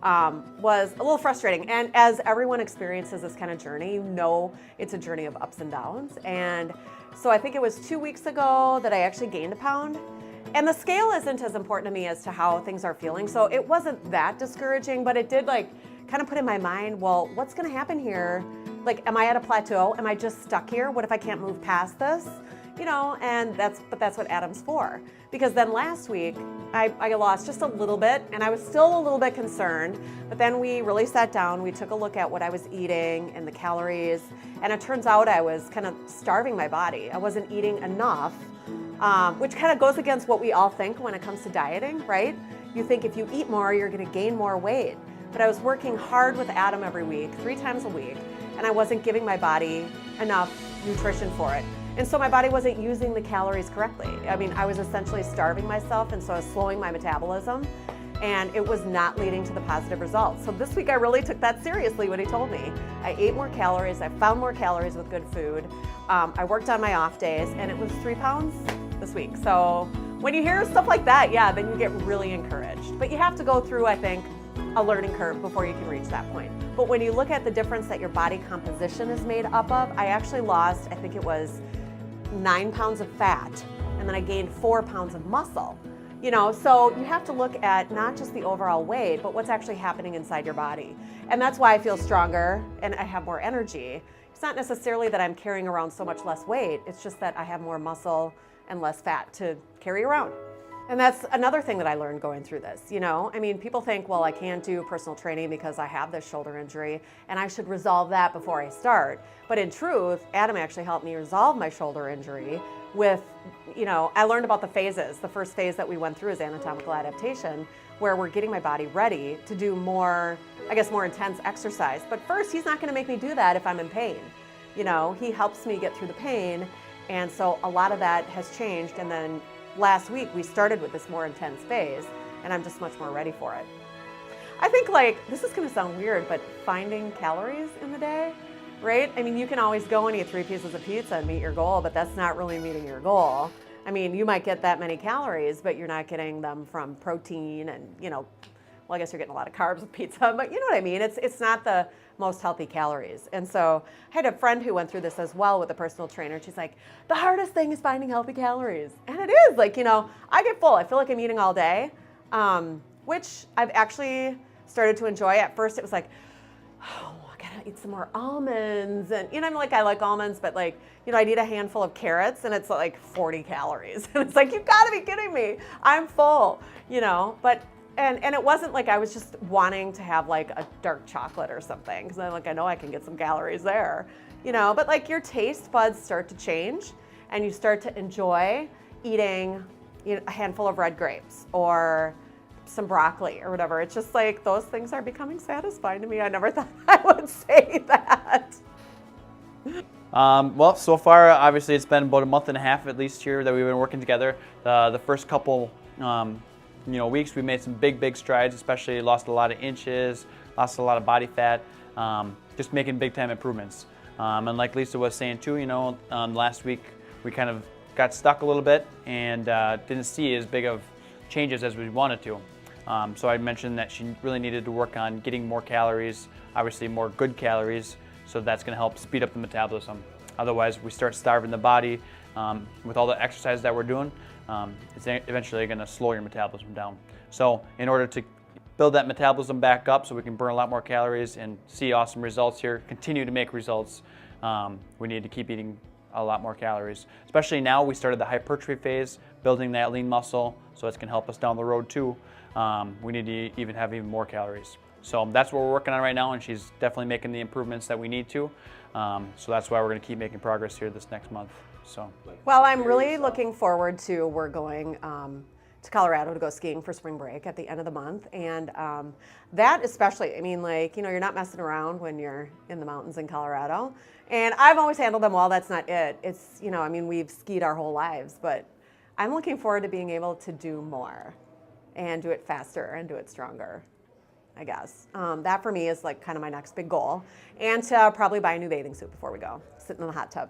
was a little frustrating. And as everyone experiences this kind of journey, you know it's a journey of ups and downs. And so I think it was 2 weeks ago that I actually gained a pound. And the scale isn't as important to me as to how things are feeling. So it wasn't that discouraging, but it did like kind of put in my mind, well, what's gonna happen here? Like, am I at a plateau? Am I just stuck here? What if I can't move past this? You know, and that's what Adam's for. Because then last week, I lost just a little bit and I was still a little bit concerned, but then we really sat down, we took a look at what I was eating and the calories, and it turns out I was kind of starving my body. I wasn't eating enough, which kind of goes against what we all think when it comes to dieting, right? You think if you eat more, you're gonna gain more weight. But I was working hard with Adam every week, 3 times a week, and I wasn't giving my body enough nutrition for it. And so my body wasn't using the calories correctly. I mean, I was essentially starving myself, and so I was slowing my metabolism, and it was not leading to the positive results. So this week I really took that seriously, what he told me. I ate more calories, I found more calories with good food. I worked on my off days, and it was 3 pounds this week. So when you hear stuff like that, yeah, then you get really encouraged. But you have to go through, I think, a learning curve before you can reach that point. But when you look at the difference that your body composition is made up of, I actually lost, I think it was 9 pounds of fat, and then I gained 4 pounds of muscle. You know, so you have to look at not just the overall weight, but what's actually happening inside your body. And that's why I feel stronger and I have more energy. It's not necessarily that I'm carrying around so much less weight, it's just that I have more muscle and less fat to carry around. And that's another thing that I learned going through this, you know? I mean, people think, well, I can't do personal training because I have this shoulder injury and I should resolve that before I start. But in truth, Adam actually helped me resolve my shoulder injury with, you know, I learned about the phases. The first phase that we went through is anatomical adaptation, where we're getting my body ready to do more, I guess, more intense exercise. But first, he's not gonna make me do that if I'm in pain. You know, he helps me get through the pain. And so a lot of that has changed. And then last week, we started with this more intense phase, and I'm just much more ready for it. I think, like, this is gonna sound weird, but finding calories in the day, right? I mean, you can always go and eat 3 pieces of pizza and meet your goal, but that's not really meeting your goal. I mean, you might get that many calories, but you're not getting them from protein and, you know, well, I guess you're getting a lot of carbs with pizza, but you know what I mean? It's not the most healthy calories. And so I had a friend who went through this as well with a personal trainer. She's like, the hardest thing is finding healthy calories. And it is, like, you know, I get full. I feel like I'm eating all day, which I've actually started to enjoy. At first it was like, oh, I gotta eat some more almonds. And, you know, I'm like, I like almonds, but like, you know, I'd eat a handful of carrots and it's like 40 calories. And it's like, you gotta be kidding me. I'm full, you know, but and it wasn't like I was just wanting to have like a dark chocolate or something, because I'm like, I know I can get some calories there, you know, but like your taste buds start to change and you start to enjoy eating, you know, a handful of red grapes or some broccoli or whatever. It's just like those things are becoming satisfying to me. I never thought I would say that. Well, so far, obviously, it's been about a month and a half at least here that we've been working together. The first couple weeks, we made some big strides, especially lost a lot of inches, lost a lot of body fat, just making big time improvements. And like Lisa was saying too, you know, last week we kind of got stuck a little bit and didn't see as big of changes as we wanted to. So I mentioned that she really needed to work on getting more calories, obviously more good calories, so that's going to help speed up the metabolism. Otherwise, we start starving the body with all the exercise that we're doing. It's eventually going to slow your metabolism down. So in order to build that metabolism back up so we can burn a lot more calories and see awesome results here, continue to make results, we need to keep eating a lot more calories. Especially now we started the hypertrophy phase, building that lean muscle, so it's going to help us down the road too. We need to even have even more calories. So that's what we're working on right now, and she's definitely making the improvements that we need to. So that's why we're going to keep making progress here this next month. So, well, I'm really looking forward to, we're going to Colorado to go skiing for spring break at the end of the month. And that especially, I mean, like, you know, you're not messing around when you're in the mountains in Colorado. And I've always handled them well, that's not it. It's, you know, I mean, we've skied our whole lives, but I'm looking forward to being able to do more and do it faster and do it stronger, I guess. That for me is like kind of my next big goal. And to probably buy a new bathing suit before we go, sitting in the hot tub.